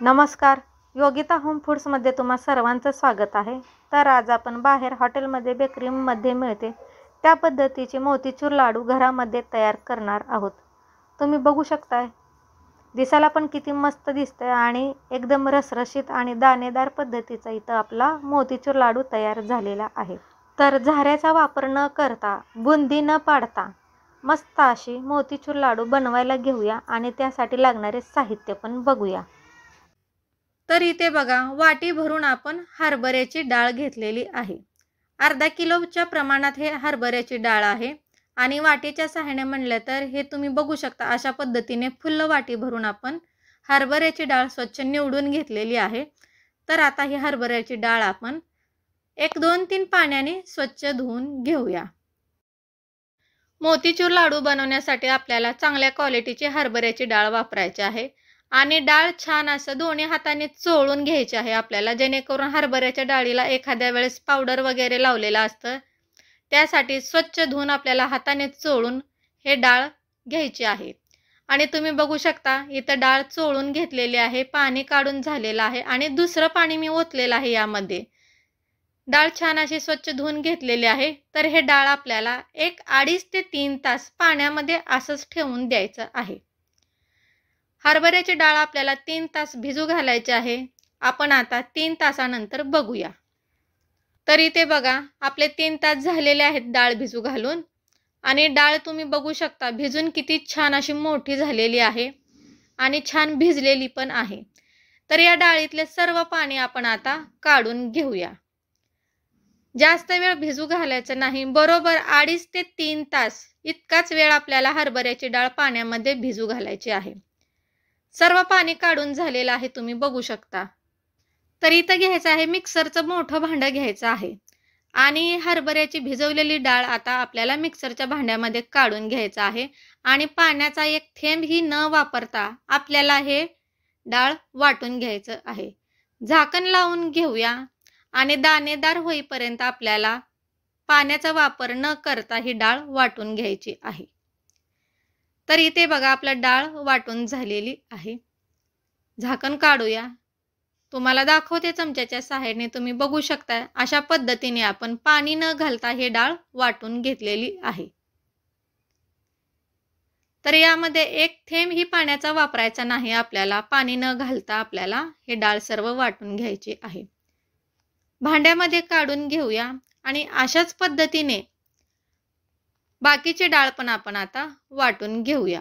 नमस्कार, योगिता होम फूड्समध्ये तुम्हा सर्वांचं स्वागत आहे। तर आज आपण बाहेर हॉटेलमध्ये बेकरीमध्ये मिळते त्या पद्धतीचे मोतीचूर लाडू घरामध्ये तयार करणार आहोत। तुम्ही बघू शकताय, दिसायला पण किती मस्त दिसतंय आणि एकदम रसरशीत आणि दाणेदार पद्धतीचा इथं आपला मोतीचूर लाडू तयार झालेला आहे। तर झाऱ्याचा वापर न करता, बुंदी न पाडता मस्त अशी मोतीचूर लाडू बनवायला घेऊया आणि त्यासाठी लागणारे साहित्य पण बघूया। तर इथे बघा, वाटी भरून आपण हरभऱ्याची डाळ घेतलेली आहे। अर्धा किलोच्या प्रमाणात हे हरभऱ्याची डाळ आहे आणि वाटीच्या सहाय्याने म्हणलं तर हे तुम्ही बघू शकता, अशा पद्धतीने फुल्ल वाटी भरून आपण हरभऱ्याची डाळ स्वच्छ निवडून घेतलेली आहे। तर आता ही हरभऱ्याची डाळ आपण 1-2-3 पाण्याने स्वच्छ धुवून घेऊया। मोतीचूर लाडू बनवण्यासाठी आपल्याला चांगल्या क्वालिटीची हरभऱ्याची डाळ वापरायची आहे आणि डाळ छान असं दोन्ही हाताने चोळून घ्यायची आहे आपल्याला, जेणेकरून हरभऱ्याच्या डाळीला एखाद्या वेळेस पावडर वगैरे लावलेलं असतं, त्यासाठी स्वच्छ धुवून आपल्याला हाताने चोळून हे डाळ घ्यायची आहे। आणि तुम्ही बघू शकता, इथं डाळ चोळून घेतलेली आहे, पाणी काढून झालेलं आहे आणि दुसरं पाणी मी ओतलेलं आहे यामध्ये। डाळ छान अशी स्वच्छ धुवून घेतलेली आहे। तर हे डाळ आपल्याला 2.5 ते 3 तास पाण्यामध्ये असंच ठेवून द्यायचं आहे। हरभऱ्याची डाळ आपल्याला 3 तास भिजू घालायची आहे। आपण आता 3 तासानंतर बघूया। तर इथे बघा, आपले 3 तास झालेले आहेत डाळ भिजू घालून आणि डाळ तुम्ही बघू शकता भिजून किती छान अशी मोठी झालेली आहे आणि छान भिजलेली पण आहे। तर या डाळीतले सर्व पाणी आपण आता काढून घेऊया। जास्त वेळ भिजू घालायचं नाही, बरोबर 2.5 ते 3 तास इतकाच वेळ आपल्याला हरभऱ्याची डाळ पाण्यामध्ये भिजू घालायची आहे। सर्व पाणी काढून झालेलं आहे, तुम्ही बघू शकता। तर इथं घ्यायचं आहे मिक्सरचं मोठं भांडं घ्यायचं आहे आणि हरभऱ्याची भिजवलेली डाळ आता आपल्याला मिक्सरच्या भांड्यामध्ये काढून घ्यायचं आहे आणि पाण्याचा एक थेंबही न वापरता आपल्याला हे डाळ वाटून घ्यायचं आहे। झाकण लावून घेऊया आणि दाणेदार होईपर्यंत आपल्याला पाण्याचा वापर न करता ही डाळ वाटून घ्यायची आहे। तर इथे बघा, आपलं डाळ वाटून झालेली आहे। झाकण काढूया, तुम्हाला दाखवते चमच्याच्या सहाय्याने, तुम्ही बघू शकता अशा पद्धतीने आपण पाणी न घालता हे डाळ वाटून घेतलेली आहे। तर यामध्ये एक थेंब ही पाण्याचा वापरायचा नाही आपल्याला, पाणी न घालता आपल्याला हे डाळ सर्व वाटून घ्यायची आहे। भांड्यामध्ये काढून घेऊया आणि अशाच पद्धतीने बाकीची डाळ पण आपण आता वाटून घेऊया।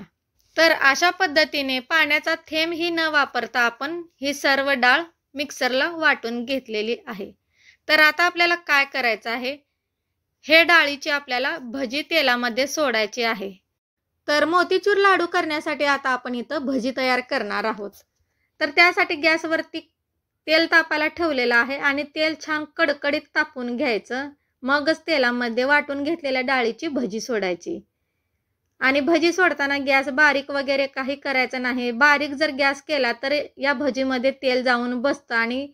तर अशा पद्धतीने पाण्याचा थेंब ही न वापरता आपण ही सर्व डाळ मिक्सरला वाटून घेतलेली आहे। तर आता आपल्याला काय करायचं आहे, हे डाळीची आपल्याला भजी तेलामध्ये सोडायची आहे। तर मोतीचूर लाडू करण्यासाठी आता आपण इथं भजी तयार करणार आहोत। तर त्यासाठी गॅसवरती तेल तापायला ठेवलेलं आहे आणि तेल छान कडकडीत तापून घ्यायचं, मगच तेलामध्ये वाटून घेतलेल्या डाळीची भजी सोडायची। आणि भजी सोडताना गॅस बारीक वगैरे काही करायचं नाही, बारीक जर गॅस केला तर या भजीमध्ये तेल जाऊन बसतं आणि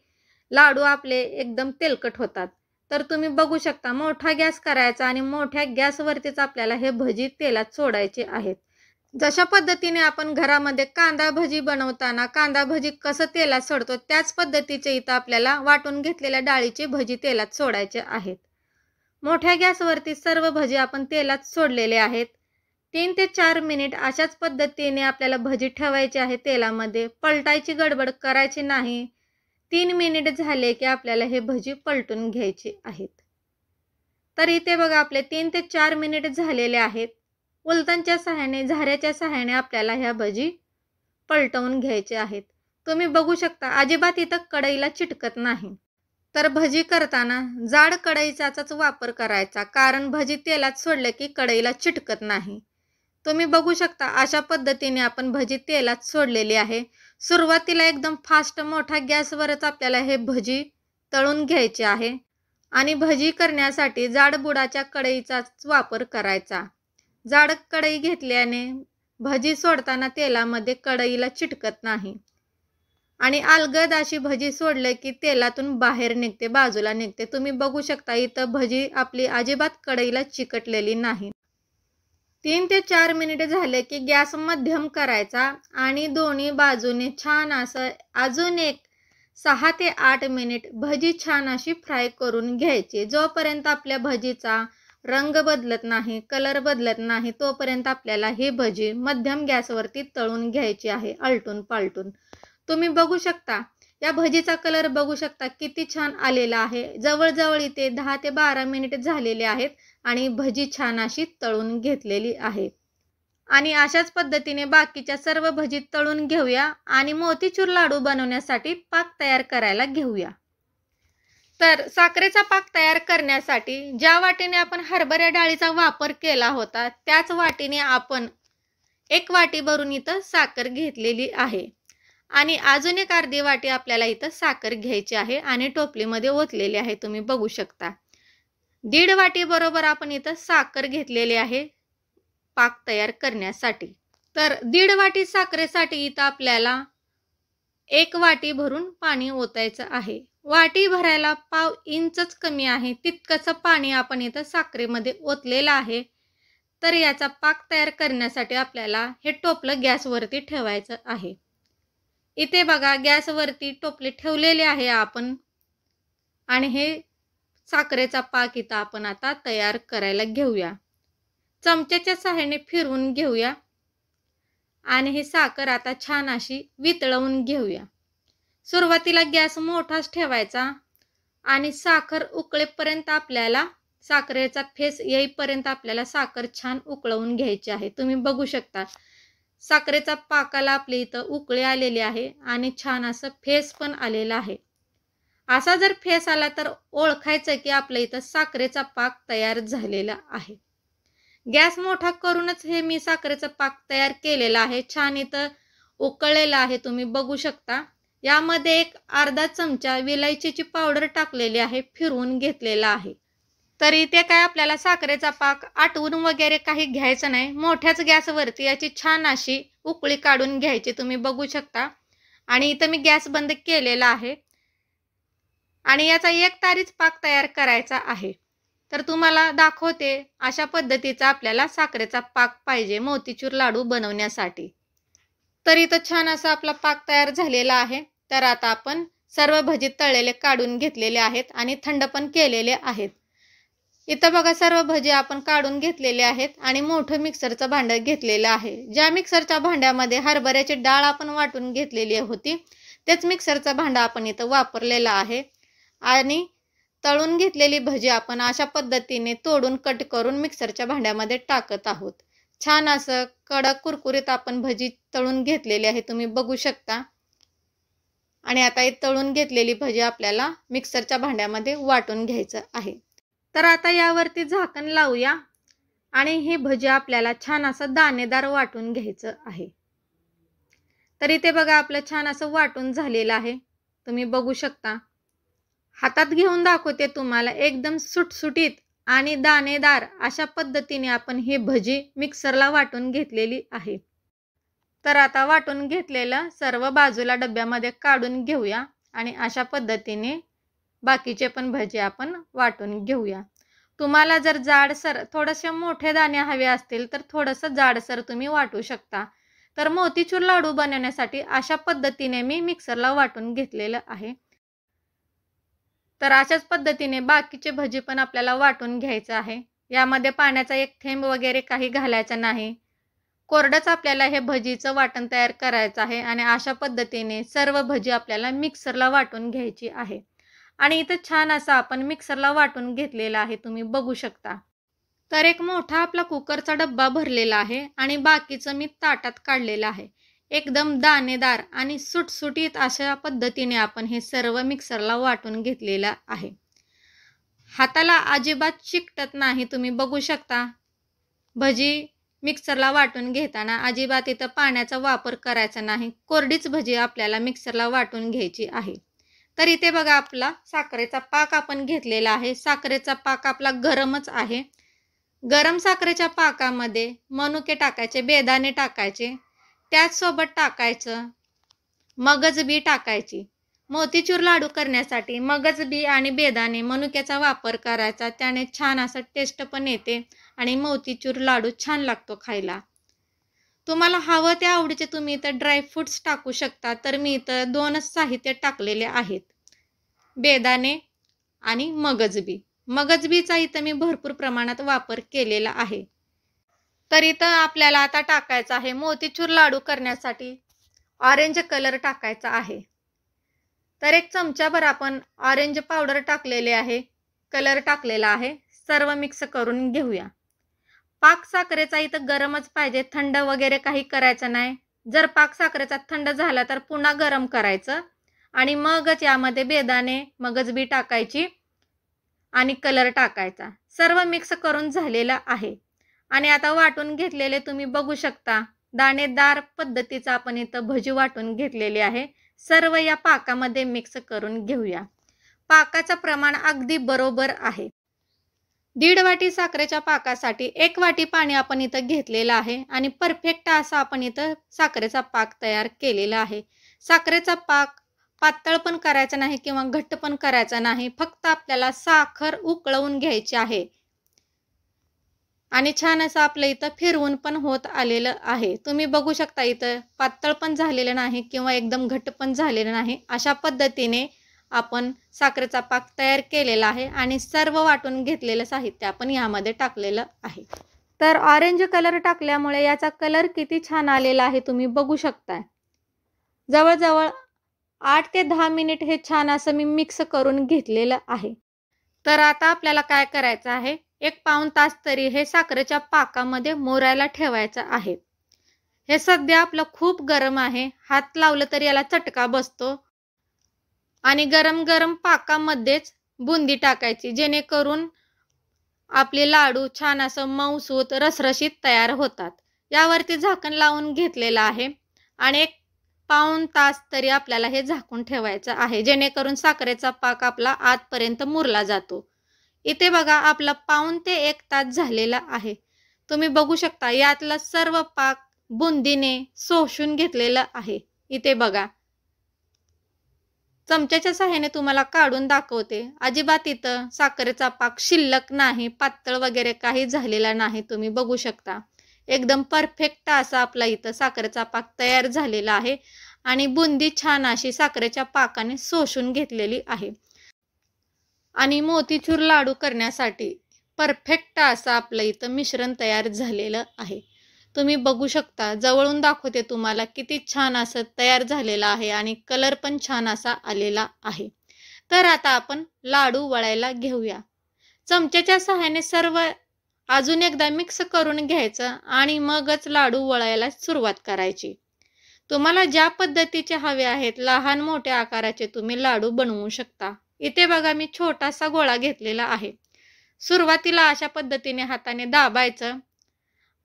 लाडू आपले एकदम तेलकट होतात। तर तुम्ही बघू शकता, मोठा गॅस करायचा आणि मोठ्या गॅसवरतीच आपल्याला हे भजी तेलात सोडायचे आहेत। जशा पद्धतीने आपण घरामध्ये कांदा भजी बनवताना कांदा भजी कसं तेलात सोडतो, त्याच पद्धतीचे इथं आपल्याला वाटून घेतलेल्या डाळीची भजी तेलात सोडायचे आहेत। मोठ्या गॅसवरती सर्व भजी आपण तेलात सोडलेले आहेत। 3 ते 4 मिनिट अशाच पद्धतीने आपल्याला भजी ठेवायची आहे तेलामध्ये, पलटायची गडबड करायची नाही। 3 मिनिट झाले की आपल्याला हे भजी पलटून घ्यायची आहेत। तर इथे बघा, आपले 3 ते 4 मिनिट झालेले आहेत। उलटणच्या सहाय्याने, झाऱ्याच्या सहाय्याने आपल्याला ह्या भजी पलटवून घ्यायचे आहेत। तुम्ही बघू शकता, अजिबात इथं कढईला चिटकत नाही। तर भजी करताना जाड कढईचाच वापर करायचा, कारण भजी तेलात सोडले की कढईला चिटकत नाही। तुम्ही बघू शकता, अशा पद्धतीने आपण भजी तेलात सोडलेली आहे। सुरुवातीला एकदम फास्ट मोठा गॅसवरच आपल्याला हे भजी तळून घ्यायचे आहे आणि भजी करण्यासाठी जाड बुडाच्या कढईचाच वापर करायचा। जाड कढई घेतल्याने भजी सोडताना तेलामध्ये कढईला चिटकत नाही आणि अलगद अशी भजी सोडले की तेलातून बाहेर निघते, बाजूला निघते। तुम्ही बघू शकता, इथं भजी आपली अजिबात कढईला चिकटलेली नाही। 3 ते 4 मिनिटे झाले की गॅस मध्यम करायचा आणि दोन्ही बाजूने छान असं अजून एक 6 ते 8 मिनिट भजी छान अशी फ्राय करून घ्यायची. जोपर्यंत आपल्या भजीचा रंग बदलत नाही, कलर बदलत नाही, तोपर्यंत आपल्याला ही भजी मध्यम गॅसवरती तळून घ्यायची आहे, आलटून पालटून. तुम्ही बघू शकता, या भजीचा कलर बघू शकता किती छान आलेला आहे. जवळजवळ इथे 10 ते 12 मिनिट झालेले आहेत आणि भजी छान अशी तळून घेतलेली आहे. आणि अशाच पद्धतीने बाकीच्या सर्व भजी तळून घेऊया आणि मोतीचूर लाडू बनवण्यासाठी पाक तयार करायला घेऊया. तर साखरेचा पाक तयार करण्यासाठी ज्या वाटीने आपण हरभरा डाळीचा वापर केला होता त्याच वाटीने आपण 1 वाटी भरून इथं साखर घेतलेली आहे आणि अजून एक अर्धी वाटी आपल्याला इथं साखर घ्यायची आहे आणि टोपलीमध्ये ओतलेली आहे. तुम्ही बघू शकता 1.5 वाटी बरोबर आपण इथं साखर घेतलेली आहे पाक तयार करण्यासाठी. तर 1.5 वाटी साखरेसाठी इथं आपल्याला 1 वाटी भरून पाणी ओतायचं आहे. वाटी भरायला पाव इंचच कमी आहे तितकंच पाणी आपण इथं साखरेमध्ये ओतलेलं आहे. तर याचा पाक तयार करण्यासाठी आपल्याला हे टोपलं गॅसवरती ठेवायचं आहे. इथे बघा गॅसवरती टोपले ठेवलेले आहे आपण आणि हे साखरेचा पाक इथं आपण आता तयार करायला घेऊया. चमच्याच्या सहाय्याने फिरवून घेऊया आणि हे साखर आता छान अशी वितळवून घेऊया. सुरुवातीला गॅस मोठाच ठेवायचा आणि साखर उकळेपर्यंत आपल्याला साखरेचा फेस येईपर्यंत आपल्याला साखर छान उकळवून घ्यायची आहे. तुम्ही बघू शकता साखरेचा पाकाला आपल्या इथं उकळी आलेली आहे आणि छान असं फेस पण आलेला आहे. असा जर फेस आला तर ओळखायचं की आपल्या इथं साखरेचा पाक तयार झालेला आहे. गॅस मोठा करूनच हे मी साखरेचा पाक तयार केलेला आहे. छान इथं उकळलेला आहे. तुम्ही बघू शकता. यामध्ये एक अर्धा चमचा विलायचीची पावडर टाकलेली आहे, फिरवून घेतलेला आहे. तर इथे काय आपल्याला साखरेचा पाक आटवून वगैरे काही घ्यायचं नाही. मोठ्याच गॅसवरती याची छान अशी उकळी काढून घ्यायची. तुम्ही बघू शकता आणि इथं मी गॅस बंद केलेला आहे आणि याचा 1 तारीच पाक तयार करायचा आहे. तर तुम्हाला दाखवते अशा पद्धतीचा आपल्याला साखरेचा पाक पाहिजे मोतीचूर लाडू बनवण्यासाठी. तर इथं छान असा आपला पाक तयार झालेला आहे. तर आता आपण सर्व भजी तळलेले काढून घेतलेले आहेत आणि थंड पण केलेले आहेत. इथं बघा सर्व भजी आपण काढून घेतलेले आहेत आणि मोठं मिक्सरचं भांडं घेतलेलं आहे. ज्या मिक्सरच्या भांड्यामध्ये हरभऱ्याची डाळ आपण वाटून घेतलेली होती तेच मिक्सरचं भांडं आपण इथं वापरलेलं आहे आणि तळून घेतलेली भजी आपण अशा पद्धतीने तोडून कट करून मिक्सरच्या भांड्यामध्ये टाकत आहोत. छान असं कडक कुरकुरीत आपण भजी तळून घेतलेली आहे. तुम्ही बघू शकता आणि आता ही तळून घेतलेली भजी आपल्याला मिक्सरच्या भांड्यामध्ये वाटून घ्यायचं आहे. तर आता यावरती झाकण लावूया आणि ही भजी आपल्याला छान असं दाणेदार वाटून घ्यायचं आहे. तर इथे बघा आपलं छान असं वाटून झालेलं आहे. तुम्ही बघू शकता. हातात घेऊन दाखवते तुम्हाला. एकदम सुटसुटीत आणि दाणेदार अशा पद्धतीने आपण ही भजी मिक्सरला वाटून घेतलेली आहे. तर आता वाटून घेतलेलं सर्व बाजूला डब्यामध्ये काढून घेऊया आणि अशा पद्धतीने बाकीचे पण भजी आपण वाटून घेऊया. तुम्हाला जर जाडसर थोडेसे मोठे दाणे हवे असतील तर थोडंसं जाडसर तुम्ही वाटू शकता. तर मोतीचूर लाडू बनवण्यासाठी अशा पद्धतीने मी मिक्सरला वाटून घेतलेलं आहे. तर अशाच पद्धतीने बाकीचे भजी पण आपल्याला वाटून घ्यायचं आहे. यामध्ये पाण्याचा 1 थेंब वगैरे काही घालायचा नाही. कोरडंच आपल्याला हे भजीचं वाटण तयार करायचं आहे आणि अशा पद्धतीने सर्व भजी आपल्याला मिक्सरला वाटून घ्यायची आहे. आणि इथं छान असं आपण मिक्सरला वाटून घेतलेला आहे. तुम्ही बघू शकता. तर एक मोठा आपला कुकरचा डब्बा भरलेला आहे आणि बाकीचं मी ताटात काढलेलं आहे. एकदम दाणेदार आणि सुटसुटीत अशा पद्धतीने आपण हे सर्व मिक्सरला वाटून घेतलेलं आहे. हाताला अजिबात चिकटत नाही. तुम्ही बघू शकता. भजी मिक्सरला वाटून घेताना अजिबात इथं पाण्याचा वापर करायचा नाही. कोरडीच भजी आपल्याला मिक्सरला वाटून घ्यायची आहे. तर इथे बघा आपला साखरेचा पाक आपण घेतलेला आहे. साखरेचा पाक आपला गरमच आहे. गरम साखरेच्या पाकामध्ये मनुके टाकायचे, बेदाणे टाकायचे, त्याचसोबत टाकायचं मगज बी टाकायची. मोतीचूर लाडू करण्यासाठी मगज बी आणि बेदाणे मनुक्याचा वापर करायचा. त्याने छान असं टेस्ट पण येते आणि मोतीचूर लाडू छान लागतो खायला. तुम्हाला हवं त्या आवडीचे तुम्ही इथं ड्रायफ्रूट्स टाकू शकता. तर मी इथं 2च साहित्य टाकलेले आहेत, बेदाणे आणि मगजबी. मगजबीचा इथं मी भरपूर प्रमाणात वापर केलेला आहे. तर इथं आपल्याला आता टाकायचं आहे मोतीचूर लाडू करण्यासाठी ऑरेंज कलर टाकायचा आहे. तर 1 चमचाभर आपण ऑरेंज पावडर टाकलेले आहे, कलर टाकलेला आहे. सर्व मिक्स करून घेऊया. पाक साखरेचा इथं गरमच पाहिजे, थंड वगैरे काही करायचं नाही. जर पाक साखरेचा थंड झाला तर पुन्हा गरम करायचं आणि मगच यामध्ये बेदाणे मगजबी टाकायची आणि कलर टाकायचा. सर्व मिक्स करून झालेलं आहे. आणि आता वाटून घेतलेले तुम्ही बघू शकता, दाणेदार पद्धतीचं आपण इथं भजी वाटून घेतलेली आहे. सर्व या पाकामध्ये मिक्स करून घेऊया. पाकाचं प्रमाण अगदी बरोबर आहे. 1.5 वाटी साखरेच्या पाकासाठी 1 वाटी पाणी आपण इथं घेतलेलं आहे आणि परफेक्ट असा आपण इथं साखरेचा पाक तयार केलेला आहे. साखरेचा पाक पातळ पण करायचा नाही किंवा घट्ट पण करायचा नाही, फक्त आपल्याला साखर उकळवून घ्यायची आहे. आणि छान असं आपलं इथं फिरवून पण होत आलेलं आहे. तुम्ही बघू शकता इथं पातळ पण झालेलं नाही किंवा एकदम घट्ट पण झालेलं नाही. अशा पद्धतीने आपण साखरेचा पाक तयार केलेला आहे आणि सर्व वाटून घेतलेलं साहित्य आपण यामध्ये टाकलेलं आहे. तर ऑरेंज कलर टाकल्यामुळे याचा कलर किती छान आलेला आहे तुम्ही बघू शकता. जवळजवळ 8 ते 10 मिनिट हे छान असं मी मिक्स करून घेतलेलं आहे. तर आता आपल्याला काय करायचं आहे, 1 पाऊण तास तरी हे साखरेच्या पाकामध्ये मुरायला ठेवायचं आहे. हे सध्या आपलं खूप गरम आहे, हात लावलं तरी याला चटका बसतो. आणि गरम गरम पाकामध्येच बुंदी टाकायची, जेणेकरून आपले लाडू छान असं मऊसूत रसरशीत तयार होतात. यावरती झाकण लावून घेतलेलं आहे आणि 1 पाऊण तास तरी आपल्याला हे झाकून ठेवायचं आहे, जेणेकरून साखरेचा पाक आपला आतपर्यंत मुरला जातो. इथे बघा आपला पाऊण ते 1 तास झालेला आहे. तुम्ही बघू शकता यातला सर्व पाक बुंदीने शोषून घेतलेला आहे. इथे बघा, चमच्याच्या सहाय्याने तुम्हाला काढून दाखवते. अजिबात इथं साखरेचा पाक शिल्लक नाही, पातळ वगैरे काही झालेला नाही. तुम्ही बघू शकता एकदम परफेक्ट असा आपला इथं साखरेचा पाक तयार झालेला आहे आणि बुंदी छान अशी साखरेच्या पाकाने शोषून घेतलेली आहे. आणि मोतीचूर लाडू करण्यासाठी परफेक्ट असं आपलं इथं मिश्रण तयार झालेलं आहे. तुम्ही बघू शकता, जवळून दाखवते तुम्हाला किती छान असं तयार झालेलं आहे आणि कलर पण छान असा आलेला आहे. तर आता आपण लाडू वळायला घेऊया. चमच्याच्या सहाय्याने सर्व अजून एकदा मिक्स करून घ्यायचं आणि मगच लाडू वळायला सुरुवात करायची. तुम्हाला ज्या पद्धतीचे हवे आहेत, लहान मोठ्या आकाराचे तुम्ही लाडू बनवू शकता. इथे बघा मी छोटासा गोळा घेतलेला आहे. सुरुवातीला अशा पद्धतीने हाताने दाबायचं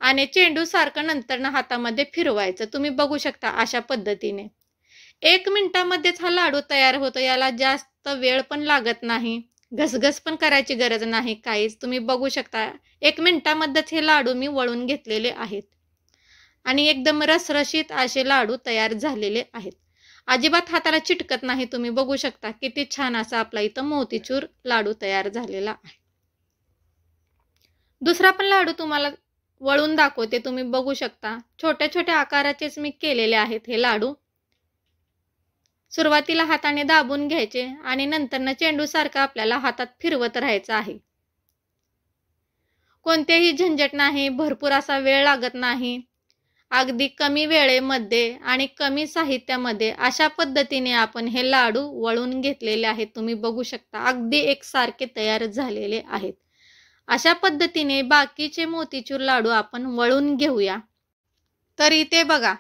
आणि चेंडू सारखं नंतर हातामध्ये फिरवायचं. तुम्ही बघू शकता अशा पद्धतीने 1 मिनिटामध्येच हा लाडू तयार होतो. याला जास्त वेळ पण लागत नाही, घसघस पण करायची गरज नाही काहीच. तुम्ही बघू शकता 1 मिनिटामध्येच हे लाडू मी वळून घेतलेले आहेत आणि एकदम रसरशीत असे लाडू तयार झालेले आहेत. अजिबात हाताला चिटकत नाही. तुम्ही बघू शकता किती छान असा आपला इथं मोतीचूर लाडू तयार झालेला आहे. दुसरा पण लाडू तुम्हाला वळून दाखवते. तुम्ही बघू शकता छोट्या छोट्या आकाराचेच मी केलेले आहेत हे लाडू. सुरुवातीला हाताने दाबून घ्यायचे आणि नंतर चेंडू सारखं आपल्याला हातात फिरवत राहायचं आहे. कोणतेही झंझट नाही, भरपूर असा वेळ लागत नाही. अगदी कमी वेळेमध्ये आणि कमी साहित्यामध्ये अशा पद्धतीने आपण हे लाडू वळून घेतलेले आहेत. तुम्ही बघू शकता अगदी एकसारखे तयार झालेले आहेत. अशा पद्धतीने बाकीचे मोतीचूर लाडू आपण वळून घेऊया. तर इथे बघा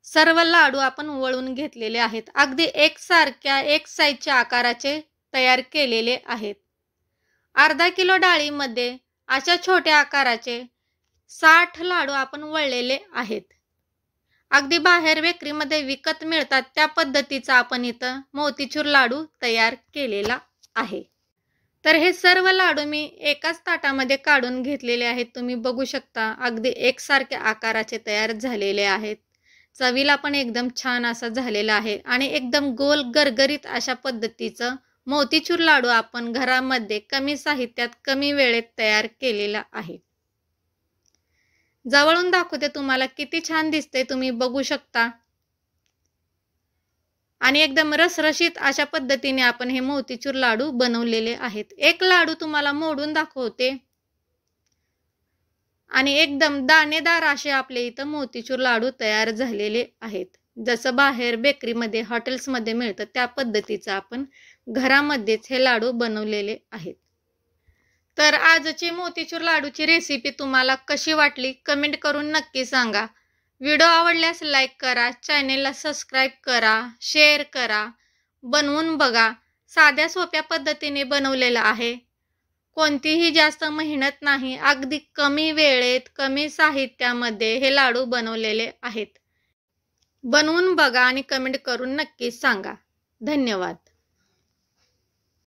सर्व लाडू आपण वळून घेतलेले आहेत. अगदी एकसारख्या एक साईजच्या आकाराचे तयार केलेले आहेत. अर्धा किलो डाळीमध्ये अशा छोट्या आकाराचे 60 लाडू आपण वळलेले आहेत. अगदी बाहेर बेकरीमध्ये विकत मिळतात त्या पद्धतीचा आपण इथं मोतीचूर लाडू तयार केलेला आहे. तर हे सर्व लाडू मी एकाच ताटामध्ये काढून घेतलेले आहेत. तुम्ही बघू शकता अगदी एकसारख्या आकाराचे तयार झालेले आहेत. चवीला पण एकदम छान असं झालेलं आहे आणि एकदम गोल गरगरीत अशा पद्धतीचं मोतीचूर लाडू आपण घरामध्ये कमी साहित्यात कमी वेळेत तयार केलेला आहे. जवळून दाखवते तुम्हाला किती छान दिसते, तुम्ही बघू शकता. आणि एकदम रसरशीत अशा पद्धतीने आपण हे मोतीचूर लाडू बनवलेले आहेत. एक लाडू तुम्हाला मोडून दाखवते आणि एकदम दाणेदार असे आपले इथं मोतीचूर लाडू तयार झालेले आहेत. जसं बाहेर बेकरीमध्ये हॉटेल्समध्ये मिळतं त्या पद्धतीचं आपण घरामध्येच हे लाडू बनवलेले आहेत. तर आजची मोतीचूर लाडूची रेसिपी तुम्हाला कशी वाटली कमेंट करून नक्की सांगा. व्हिडिओ आवडल्यास लाईक करा, चॅनेलला सबस्क्राईब करा, शेअर करा, बनवून बघा. साध्या सोप्या पद्धतीने बनवलेलं आहे. कोणतीही जास्त मेहनत नाही, अगदी कमी वेळेत कमी साहित्यामध्ये हे लाडू बनवलेले आहेत. बनवून बघा आणि कमेंट करून नक्की सांगा. धन्यवाद.